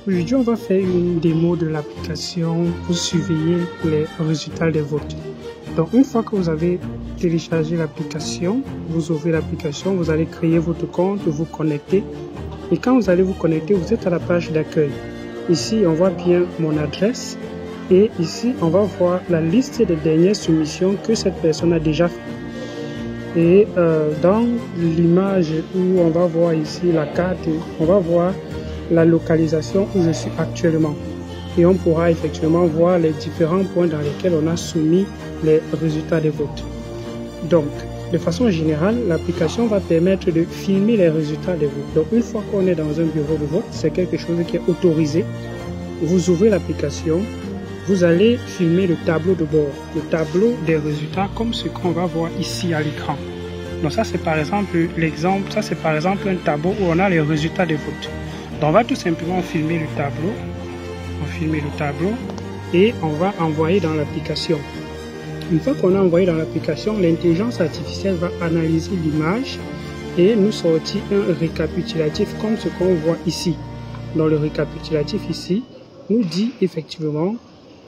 Aujourd'hui, on va faire une démo de l'application pour surveiller les résultats des votes. Donc, une fois que vous avez téléchargé l'application, vous ouvrez l'application, vous allez créer votre compte, vous connecter. Et quand vous allez vous connecter, vous êtes à la page d'accueil. Ici, on voit bien mon adresse. Et ici, on va voir la liste des dernières soumissions que cette personne a déjà fait. Et dans l'image où on va voir ici la carte, on va voir la localisation où je suis actuellement. Et on pourra effectivement voir les différents points dans lesquels on a soumis les résultats des votes. Donc, de façon générale, l'application va permettre de filmer les résultats des votes. Donc, une fois qu'on est dans un bureau de vote, c'est quelque chose qui est autorisé. Vous ouvrez l'application, vous allez filmer le tableau de bord, le tableau des résultats comme ce qu'on va voir ici à l'écran. Donc ça c'est par exemple l'exemple, ça c'est par exemple un tableau où on a les résultats des votes. Donc on va tout simplement filmer le tableau, et on va envoyer dans l'application. Une fois qu'on a envoyé dans l'application, l'intelligence artificielle va analyser l'image et nous sortir un récapitulatif comme ce qu'on voit ici. Dans le récapitulatif ici, nous dit effectivement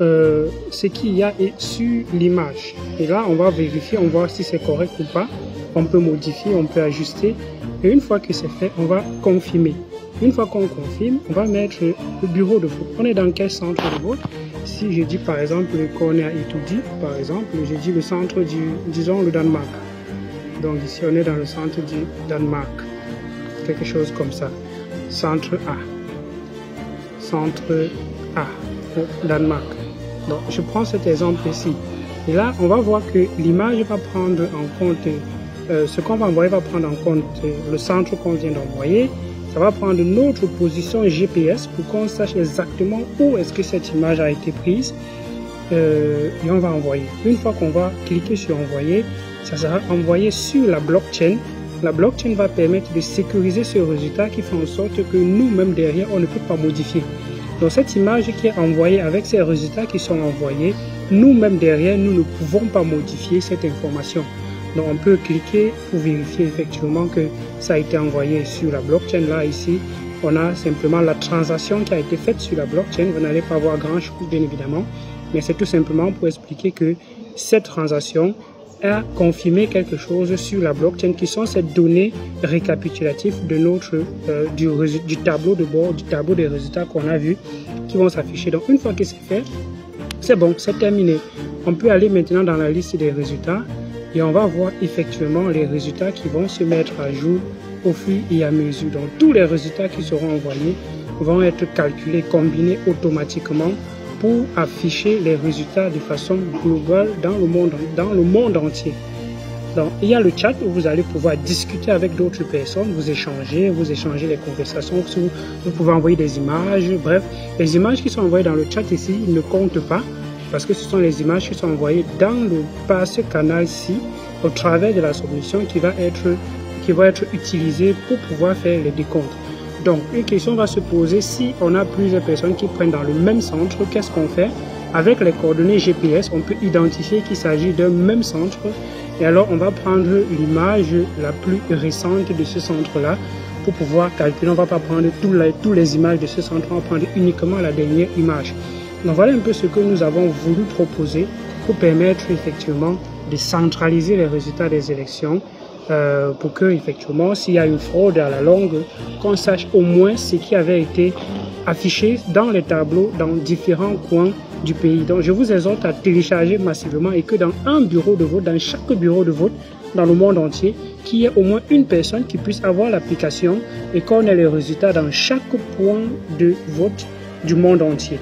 ce qu'il y a sur l'image. Et là, on va vérifier, on va voir si c'est correct ou pas. On peut modifier, on peut ajuster. Et une fois que c'est fait, on va confirmer. Une fois qu'on confirme, on va mettre le bureau de vote. On est dans quel centre de vote? Si je dis par exemple qu'on est à Itoudi, par exemple, je dis le centre disons le Danemark. Donc ici, on est dans le centre du Danemark. Quelque chose comme ça. Centre A. Centre A au Danemark. Donc, je prends cet exemple ici. Et là, on va voir que l'image va prendre en compte, ce qu'on va envoyer va prendre en compte le centre qu'on vient d'envoyer. Ça va prendre notre position GPS pour qu'on sache exactement où est-ce que cette image a été prise. Et on va envoyer. Une fois qu'on va cliquer sur envoyer, ça sera envoyé sur la blockchain. La blockchain va permettre de sécuriser ce résultat qui fait en sorte que nous-mêmes derrière, on ne peut pas modifier. Donc cette image qui est envoyée avec ces résultats qui sont envoyés, nous-mêmes derrière, nous ne pouvons pas modifier cette information. Donc on peut cliquer pour vérifier effectivement que ça a été envoyé sur la blockchain. Là, ici, on a simplement la transaction qui a été faite sur la blockchain. Vous n'allez pas voir grand-chose, bien évidemment, mais c'est tout simplement pour expliquer que cette transaction a confirmé quelque chose sur la blockchain qui sont ces données récapitulatives de notre du tableau de bord, du tableau des résultats qu'on a vu qui vont s'afficher. Donc une fois que c'est fait, c'est bon, c'est terminé. On peut aller maintenant dans la liste des résultats et on va voir effectivement les résultats qui vont se mettre à jour au fur et à mesure. Donc tous les résultats qui seront envoyés vont être calculés, combinés automatiquement pour afficher les résultats de façon globale dans le monde entier. Donc, il y a le chat où vous allez pouvoir discuter avec d'autres personnes, vous échanger les conversations, vous pouvez envoyer des images, bref, les images qui sont envoyées dans le chat ici ne comptent pas parce que ce sont les images qui sont envoyées par ce canal-ci au travers de la solution qui va être utilisée pour pouvoir faire les décomptes. Donc, une question va se poser, si on a plusieurs personnes qui prennent dans le même centre, qu'est-ce qu'on fait? Avec les coordonnées GPS, on peut identifier qu'il s'agit d'un même centre. Et alors, on va prendre l'image la plus récente de ce centre-là pour pouvoir calculer. On ne va pas prendre toutes les images de ce centre, on va prendre uniquement la dernière image. Donc, voilà un peu ce que nous avons voulu proposer pour permettre effectivement de centraliser les résultats des élections. Pour que effectivement s'il y a une fraude à la longue, qu'on sache au moins ce qui avait été affiché dans les tableaux dans différents coins du pays. Donc je vous exhorte à télécharger massivement et que dans un bureau de vote, dans chaque bureau de vote dans le monde entier, qu'il y ait au moins une personne qui puisse avoir l'application et qu'on ait les résultats dans chaque point de vote du monde entier.